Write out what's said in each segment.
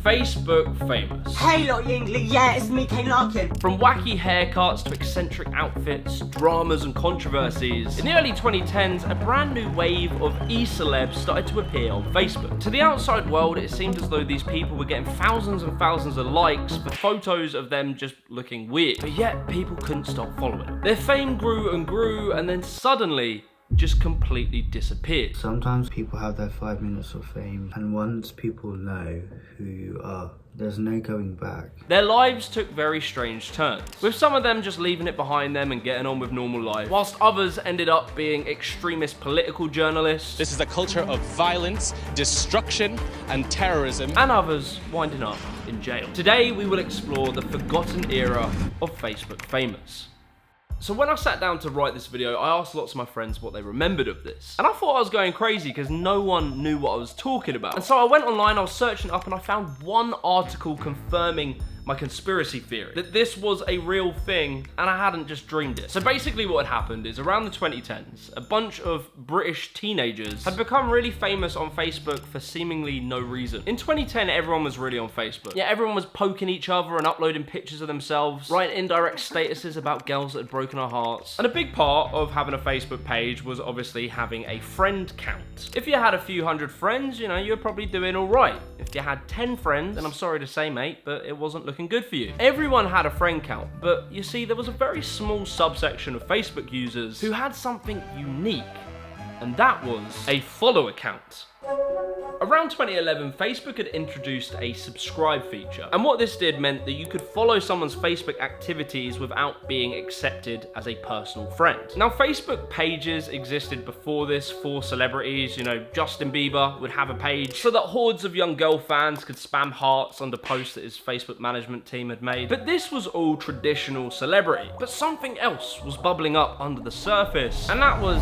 Facebook famous. Hey lot Yingling, yeah, it's me, Kane Larkin. From wacky haircuts to eccentric outfits, dramas and controversies, in the early 2010s, a brand new wave of e-celebs started to appear on Facebook. To the outside world, it seemed as though these people were getting thousands and thousands of likes for photos of them just looking weird. But yet, people couldn't stop following them. Their fame grew and grew, and then suddenly, just completely disappeared. Sometimes people have their 5 minutes of fame, and once people know who you are, there's no going back. Their lives took very strange turns, with some of them just leaving it behind them and getting on with normal life, whilst others ended up being extremist political journalists. This is a culture of violence, destruction, and terrorism. And others winding up in jail. Today, we will explore the forgotten era of Facebook famous. So when I sat down to write this video, I asked lots of my friends what they remembered of this. And I thought I was going crazy because no one knew what I was talking about. And so I went online, I was searching up, and I found one article confirming my conspiracy theory, that this was a real thing and I hadn't just dreamed it. So basically what had happened is around the 2010s, a bunch of British teenagers had become really famous on Facebook for seemingly no reason. In 2010, everyone was really on Facebook. Yeah, everyone was poking each other and uploading pictures of themselves, writing indirect statuses about girls that had broken our hearts. And a big part of having a Facebook page was obviously having a friend count. If you had a few hundred friends, you know, you were probably doing all right. If you had 10 friends, and I'm sorry to say, mate, but it wasn't looking good for you. Everyone had a friend count, but you see, there was a very small subsection of Facebook users who had something unique, and that was a follow account. Around 2011, Facebook had introduced a subscribe feature, and what this did meant that you could follow someone's Facebook activities without being accepted as a personal friend. Now, Facebook pages existed before this for celebrities. You know, Justin Bieber would have a page so that hordes of young girl fans could spam hearts under posts that his Facebook management team had made. But this was all traditional celebrity. But something else was bubbling up under the surface, and that was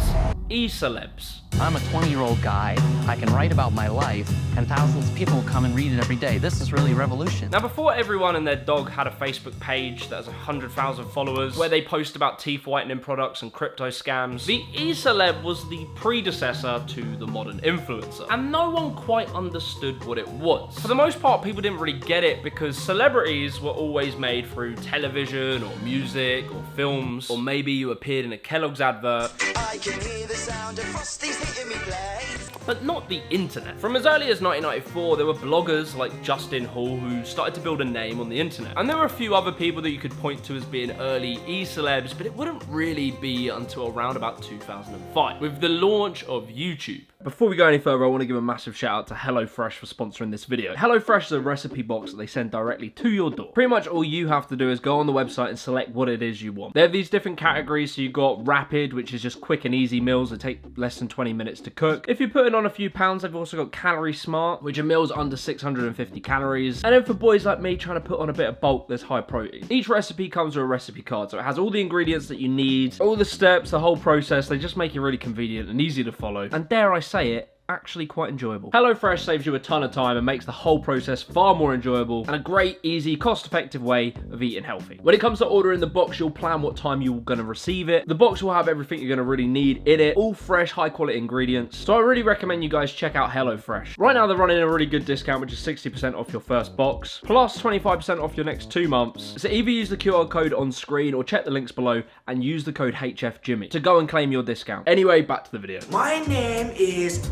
e-celebs. I'm a 20-year-old guy, I can write about my life, and thousands of people come and read it every day. This is really a revolution. Now, before everyone and their dog had a Facebook page that has 100,000 followers, where they post about teeth whitening products and crypto scams, the e-celeb was the predecessor to the modern influencer. And no one quite understood what it was. For the most part, people didn't really get it because celebrities were always made through television or music or films, or maybe you appeared in a Kellogg's advert. I can hear the sound of Frosty's hitting me play. But not the internet. From as early as 1994, there were bloggers like Justin Hall who started to build a name on the internet. And there were a few other people that you could point to as being early e-celebs, but it wouldn't really be until around about 2005, with the launch of YouTube. Before we go any further, I want to give a massive shout out to HelloFresh for sponsoring this video. HelloFresh is a recipe box that they send directly to your door. Pretty much all you have to do is go on the website and select what it is you want. They have these different categories, so you've got rapid, which is just quick and easy meals that take less than 20 minutes to cook. If you're putting on a few pounds, they've also got Calorie Smart, which are meals under 650 calories. And then for boys like me trying to put on a bit of bulk, there's high protein. Each recipe comes with a recipe card, so it has all the ingredients that you need, all the steps, the whole process. They just make it really convenient and easy to follow. And dare I say it, actually quite enjoyable. HelloFresh saves you a ton of time and makes the whole process far more enjoyable and a great, easy, cost-effective way of eating healthy. When it comes to ordering the box, you'll plan what time you're going to receive it. The box will have everything you're going to really need in it, all fresh, high-quality ingredients. So I really recommend you guys check out HelloFresh. Right now, they're running a really good discount, which is 60% off your first box, plus 25% off your next 2 months. So either use the QR code on screen or check the links below and use the code HFJimmy to go and claim your discount. Anyway, back to the video. My name is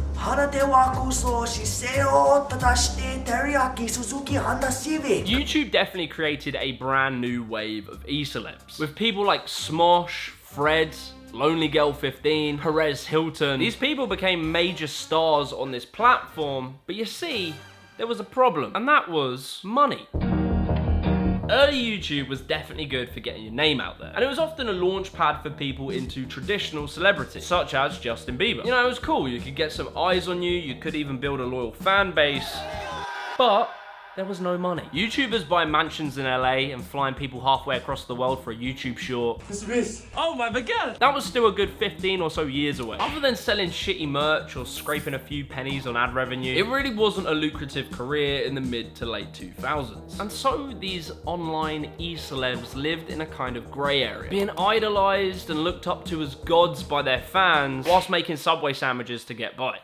YouTube definitely created a brand new wave of e-celebs, with people like Smosh, Fred, Lonely Girl 15, Perez Hilton. These people became major stars on this platform, but you see, there was a problem, and that was money. Early YouTube was definitely good for getting your name out there, and it was often a launch pad for people into traditional celebrity, such as Justin Bieber. You know, it was cool, you could get some eyes on you, you could even build a loyal fan base, but there was no money. YouTubers buy mansions in LA and flying people halfway across the world for a YouTube short. Oh my god! That was still a good 15 or so years away. Other than selling shitty merch or scraping a few pennies on ad revenue, it really wasn't a lucrative career in the mid to late 2000s. And so these online e-celebs lived in a kind of grey area, being idolized and looked up to as gods by their fans whilst making Subway sandwiches to get by.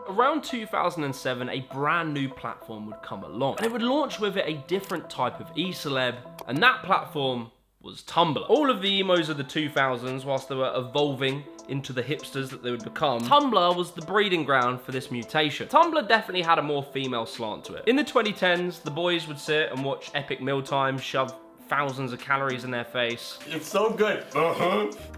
Around 2007, a brand new platform would come along, and it would launch with it a different type of e-celeb, and that platform was Tumblr. All of the emos of the 2000s, whilst they were evolving into the hipsters that they would become, Tumblr was the breeding ground for this mutation. Tumblr definitely had a more female slant to it. In the 2010s, the boys would sit and watch epic mealtimes, shove thousands of calories in their face. It's so good.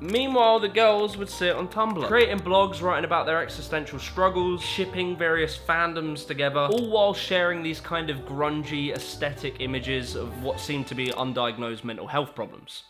Meanwhile, the girls would sit on Tumblr, creating blogs, writing about their existential struggles, shipping various fandoms together, all while sharing these kind of grungy aesthetic images of what seemed to be undiagnosed mental health problems.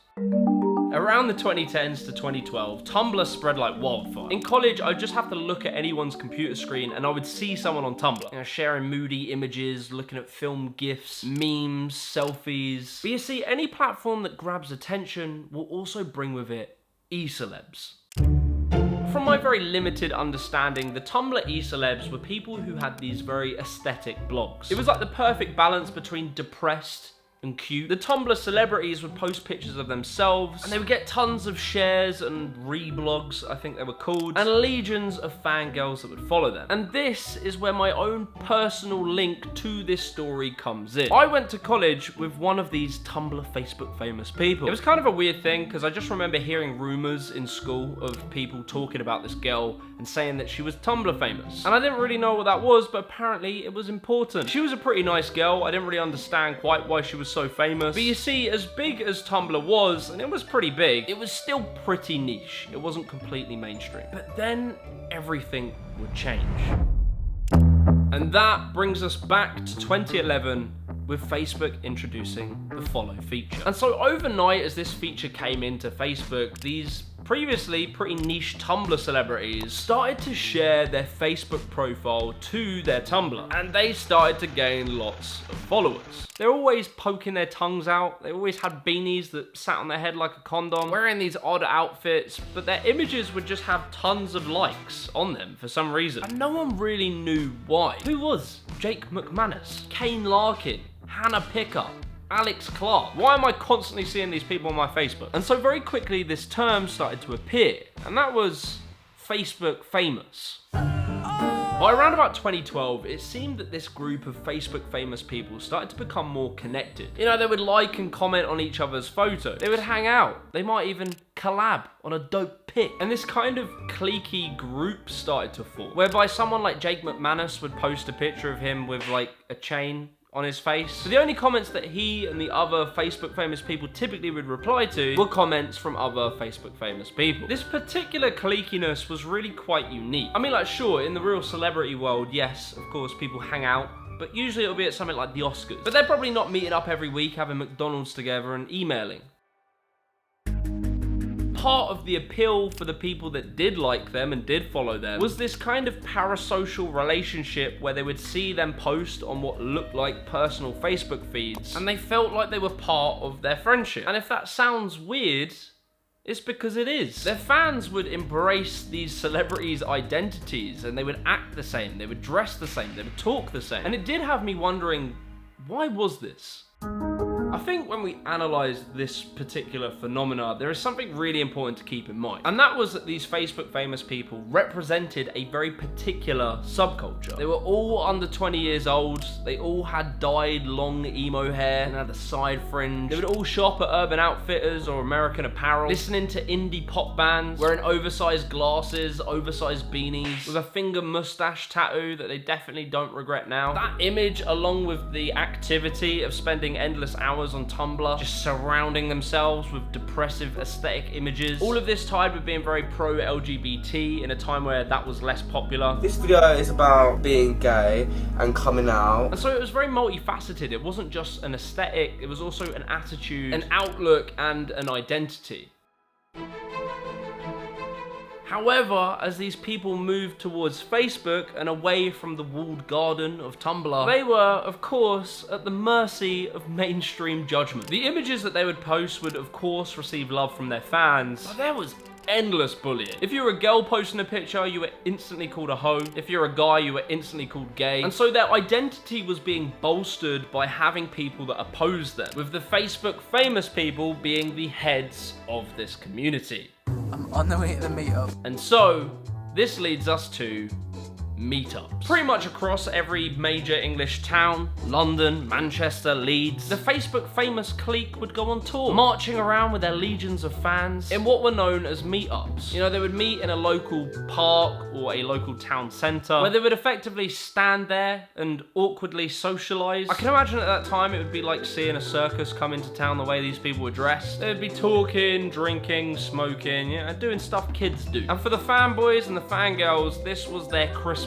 Around the 2010s to 2012, Tumblr spread like wildfire. In college, I'd just have to look at anyone's computer screen and I would see someone on Tumblr, you know, sharing moody images, looking at film GIFs, memes, selfies. But you see, any platform that grabs attention will also bring with it e-celebs. From my very limited understanding, the Tumblr e-celebs were people who had these very aesthetic blogs. It was like the perfect balance between depressed and cute. The Tumblr celebrities would post pictures of themselves, and they would get tons of shares and reblogs, I think they were called, and legions of fangirls that would follow them. And this is where my own personal link to this story comes in. I went to college with one of these Tumblr Facebook famous people. It was kind of a weird thing, because I just remember hearing rumors in school of people talking about this girl and saying that she was Tumblr famous. And I didn't really know what that was, but apparently it was important. She was a pretty nice girl. I didn't really understand quite why she was so famous. But you see, as big as Tumblr was, and it was pretty big, it was still pretty niche. It wasn't completely mainstream. But then everything would change. And that brings us back to 2011 with Facebook introducing the follow feature. And so overnight, as this feature came into Facebook, these previously pretty niche Tumblr celebrities started to share their Facebook profile to their Tumblr, and they started to gain lots of followers. They're always poking their tongues out, they always had beanies that sat on their head like a condom, wearing these odd outfits, but their images would just have tons of likes on them for some reason, and no one really knew why. Who was Jake McManus, Kane Larkin, Hannah Pickup, Alex Clark? Why am I constantly seeing these people on my Facebook? And so very quickly this term started to appear, and that was Facebook famous. By around about 2012, it seemed that this group of Facebook famous people started to become more connected. You know, they would like and comment on each other's photos. They would hang out. They might even collab on a dope pic. And this kind of cliquey group started to form, whereby someone like Jake McManus would post a picture of him with like a chain on his face. But the only comments that he and the other Facebook famous people typically would reply to were comments from other Facebook famous people. This particular cliquiness was really quite unique. I mean, like, sure, in the real celebrity world, yes, of course, people hang out, but usually it'll be at something like the Oscars. But they're probably not meeting up every week, having McDonald's together and emailing. Part of the appeal for the people that did like them and did follow them was this kind of parasocial relationship where they would see them post on what looked like personal Facebook feeds, and they felt like they were part of their friendship. And if that sounds weird, it's because it is. Their fans would embrace these celebrities' identities, and they would act the same, they would dress the same, they would talk the same. And it did have me wondering, why was this? I think when we analyse this particular phenomena, there is something really important to keep in mind. And that was that these Facebook famous people represented a very particular subculture. They were all under 20 years old, they all had dyed long emo hair and had a side fringe. They would all shop at Urban Outfitters or American Apparel, listening to indie pop bands, wearing oversized glasses, oversized beanies, with a finger mustache tattoo that they definitely don't regret now. That image, along with the activity of spending endless hours on Tumblr, just surrounding themselves with depressive aesthetic images. All of this tied with being very pro-LGBT in a time where that was less popular. This video is about being gay and coming out. And so it was very multifaceted. It wasn't just an aesthetic, it was also an attitude, an outlook, and an identity. However, as these people moved towards Facebook and away from the walled garden of Tumblr, they were, of course, at the mercy of mainstream judgment. The images that they would post would, of course, receive love from their fans, but there was endless bullying. If you were a girl posting a picture, you were instantly called a hoe. If you're a guy, you were instantly called gay. And so their identity was being bolstered by having people that opposed them, with the Facebook famous people being the heads of this community. I'm on the way to the meetup. And so, this leads us to Meetups. Pretty much across every major English town, London, Manchester, Leeds, the Facebook famous clique would go on tour, marching around with their legions of fans in what were known as meetups. You know, they would meet in a local park or a local town centre where they would effectively stand there and awkwardly socialise. I can imagine at that time it would be like seeing a circus come into town the way these people were dressed. They would be talking, drinking, smoking, you know, doing stuff kids do. And for the fanboys and the fangirls, this was their Christmas.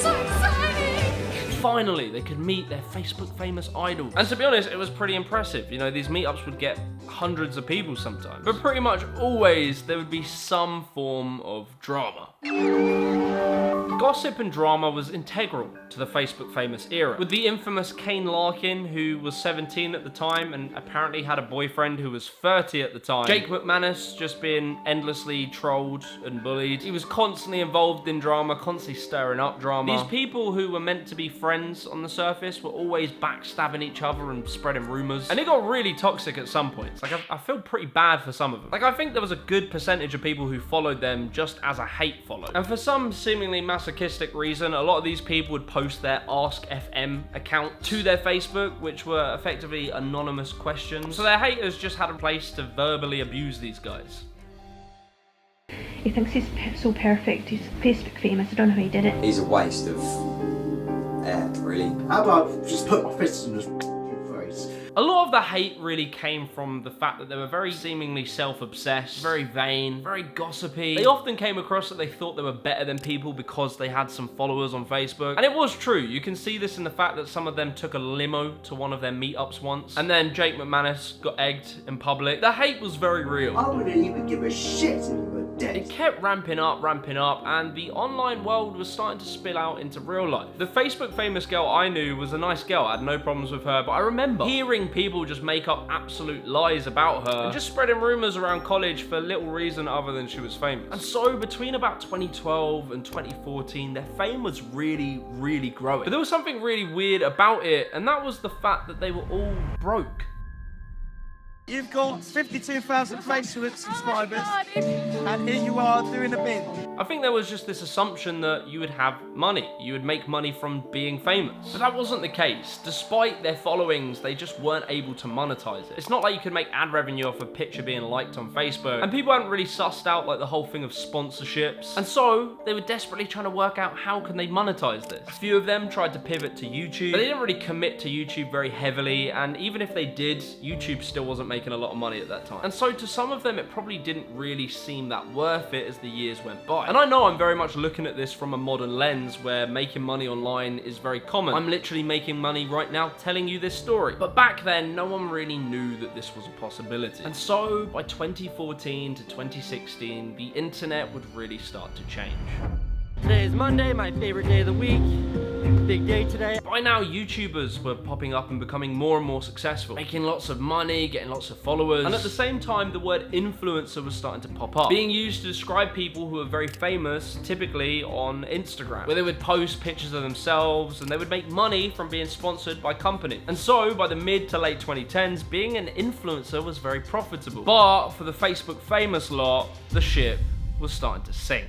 So exciting! Finally, they could meet their Facebook famous idols. And to be honest, it was pretty impressive. You know, these meetups would get hundreds of people sometimes. But pretty much always, there would be some form of drama. Gossip and drama was integral to the Facebook famous era, with the infamous Kane Larkin, who was 17 at the time and apparently had a boyfriend who was 30 at the time. Jake McManus just being endlessly trolled and bullied. He was constantly involved in drama, constantly stirring up drama. These people who were meant to be friends on the surface were always backstabbing each other and spreading rumors. And it got really toxic at some points. Like, I feel pretty bad for some of them. Like, I think there was a good percentage of people who followed them just as a hate follow. And for some seemingly masochistic reason, a lot of these people would post their Ask FM account to their Facebook, which were effectively anonymous questions. So their haters just had a place to verbally abuse these guys. He thinks he's so perfect, he's Facebook famous, I don't know how he did it. He's a waste of air, really. How about just put my fists in his face? A lot of the hate really came from the fact that they were very seemingly self-obsessed, very vain, very gossipy. They often came across that they thought they were better than people because they had some followers on Facebook. And it was true. You can see this in the fact that some of them took a limo to one of their meetups once. And then Jake McManus got egged in public. The hate was very real. I wouldn't even give a shit if you were dead. It kept ramping up, and the online world was starting to spill out into real life. The Facebook famous girl I knew was a nice girl. I had no problems with her, but I remember hearing people just make up absolute lies about her and just spreading rumors around college for little reason other than she was famous. And so between about 2012 and 2014, their fame was really, really growing. But there was something really weird about it, and that was the fact that they were all broke. You've got 52,000 Facebook subscribers, and here you are doing a bit. I think there was just this assumption that you would have money. You would make money from being famous. But that wasn't the case. Despite their followings, they just weren't able to monetize it. It's not like you could make ad revenue off a picture being liked on Facebook. And people hadn't really sussed out like the whole thing of sponsorships. And so they were desperately trying to work out how can they monetize this. A few of them tried to pivot to YouTube, but they didn't really commit to YouTube very heavily. And even if they did, YouTube still wasn't making a lot of money at that time. And so to some of them, it probably didn't really seem that worth it as the years went by. And I know I'm very much looking at this from a modern lens where making money online is very common. I'm literally making money right now telling you this story. But back then, no one really knew that this was a possibility. And so by 2014 to 2016, the internet would really start to change. Today is Monday, my favorite day of the week. Big day today. By now, YouTubers were popping up and becoming more and more successful, making lots of money, getting lots of followers. And at the same time, the word influencer was starting to pop up, being used to describe people who are very famous, typically on Instagram, where they would post pictures of themselves and they would make money from being sponsored by companies. And so by the mid to late 2010s, being an influencer was very profitable. But for the Facebook famous lot, the ship was starting to sink.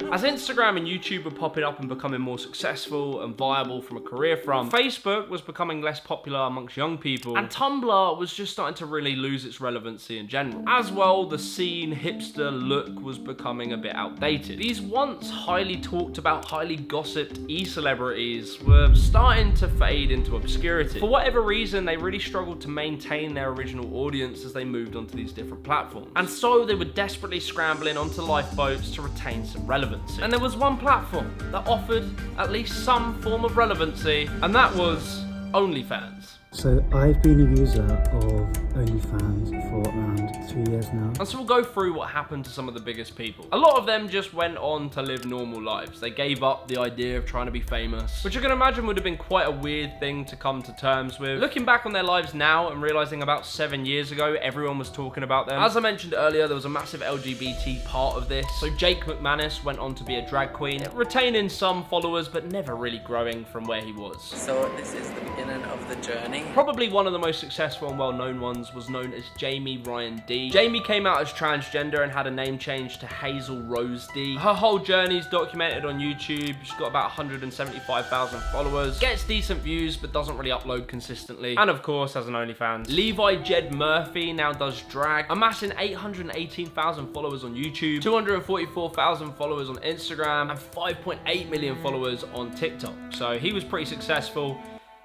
As Instagram and YouTube were popping up and becoming more successful and viable from a career front, Facebook was becoming less popular amongst young people, and Tumblr was just starting to really lose its relevancy in general. As well, the scene hipster look was becoming a bit outdated. These once highly talked about, highly gossiped e-celebrities were starting to fade into obscurity. For whatever reason, they really struggled to maintain their original audience as they moved onto these different platforms. And so they were desperately scrambling onto lifeboats to retain some relevance. And there was one platform that offered at least some form of relevancy, and that was OnlyFans. So I've been a user of OnlyFans for around 3 years now. And so we'll go through what happened to some of the biggest people. A lot of them just went on to live normal lives. They gave up the idea of trying to be famous, which I can imagine would have been quite a weird thing to come to terms with. Looking back on their lives now and realizing about 7 years ago, everyone was talking about them. As I mentioned earlier, there was a massive LGBT part of this. So Jake McManus went on to be a drag queen, retaining some followers, but never really growing from where he was. So this is the beginning of the journey. money. Probably one of the most successful and well-known ones was known as Jamie Ryan D. Jamie came out as transgender and had a name change to Hazel Rose D. Her whole journey is documented on YouTube. She's got about 175,000 followers, gets decent views but doesn't really upload consistently, and of course has an OnlyFans. Levi Jed Murphy now does drag, amassing 818,000 followers on YouTube, 244,000 followers on Instagram, and 5.8 million followers on TikTok. So he was pretty successful,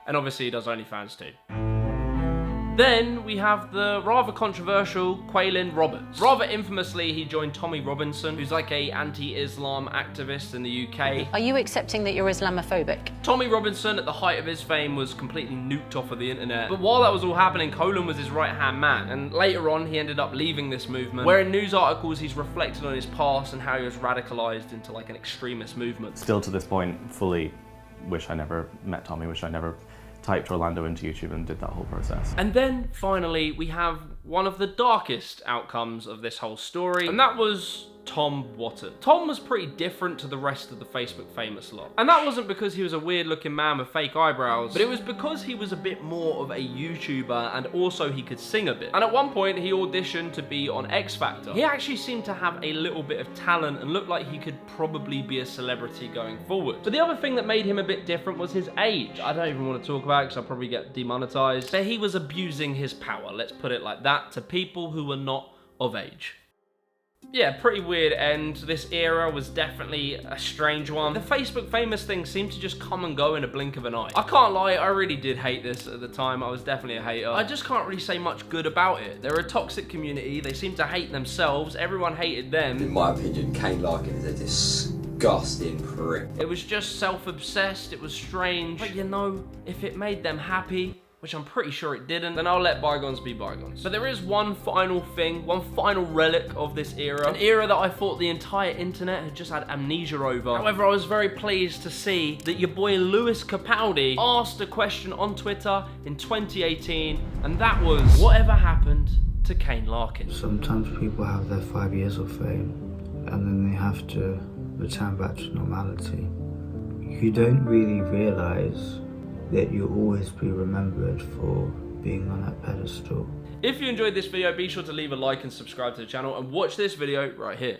and obviously he does OnlyFans too. Then we have the rather controversial Quaylin Roberts. Rather infamously, he joined Tommy Robinson, who's like a anti-Islam activist in the UK. Are you accepting that you're Islamophobic? Tommy Robinson, at the height of his fame, was completely nuked off of the internet. But while that was all happening, Quaylin was his right-hand man. And later on, he ended up leaving this movement, where in news articles, he's reflected on his past and how he was radicalized into like an extremist movement. Still to this point, fully wish I never met Tommy, wish I never typed Orlando into YouTube and did that whole process. And then finally we have one of the darkest outcomes of this whole story, and that was Tom Watton. Tom was pretty different to the rest of the Facebook famous lot. And that wasn't because he was a weird looking man with fake eyebrows, but it was because he was a bit more of a YouTuber and also he could sing a bit. And at one point he auditioned to be on X Factor. He actually seemed to have a little bit of talent and looked like he could probably be a celebrity going forward. But the other thing that made him a bit different was his age. I don't even want to talk about it because I'll probably get demonetized. But he was abusing his power, let's put it like that, to people who were not of age. Yeah, pretty weird end. This era was definitely a strange one. The Facebook famous thing seemed to just come and go in a blink of an eye. I can't lie, I really did hate this at the time. I was definitely a hater. I just can't really say much good about it. They're a toxic community. They seem to hate themselves. Everyone hated them. In my opinion, Kane Larkin is a disgusting prick. It was just self-obsessed. It was strange. But you know, if it made them happy, which I'm pretty sure it didn't, then I'll let bygones be bygones. But there is one final thing, one final relic of this era, an era that I thought the entire internet had just had amnesia over. However, I was very pleased to see that your boy Lewis Capaldi asked a question on Twitter in 2018, and that was, whatever happened to Kane Larkin? Sometimes people have their 5 years of fame, and then they have to return back to normality. You don't really realize that you'll always be remembered for being on that pedestal. If you enjoyed this video, be sure to leave a like and subscribe to the channel and watch this video right here.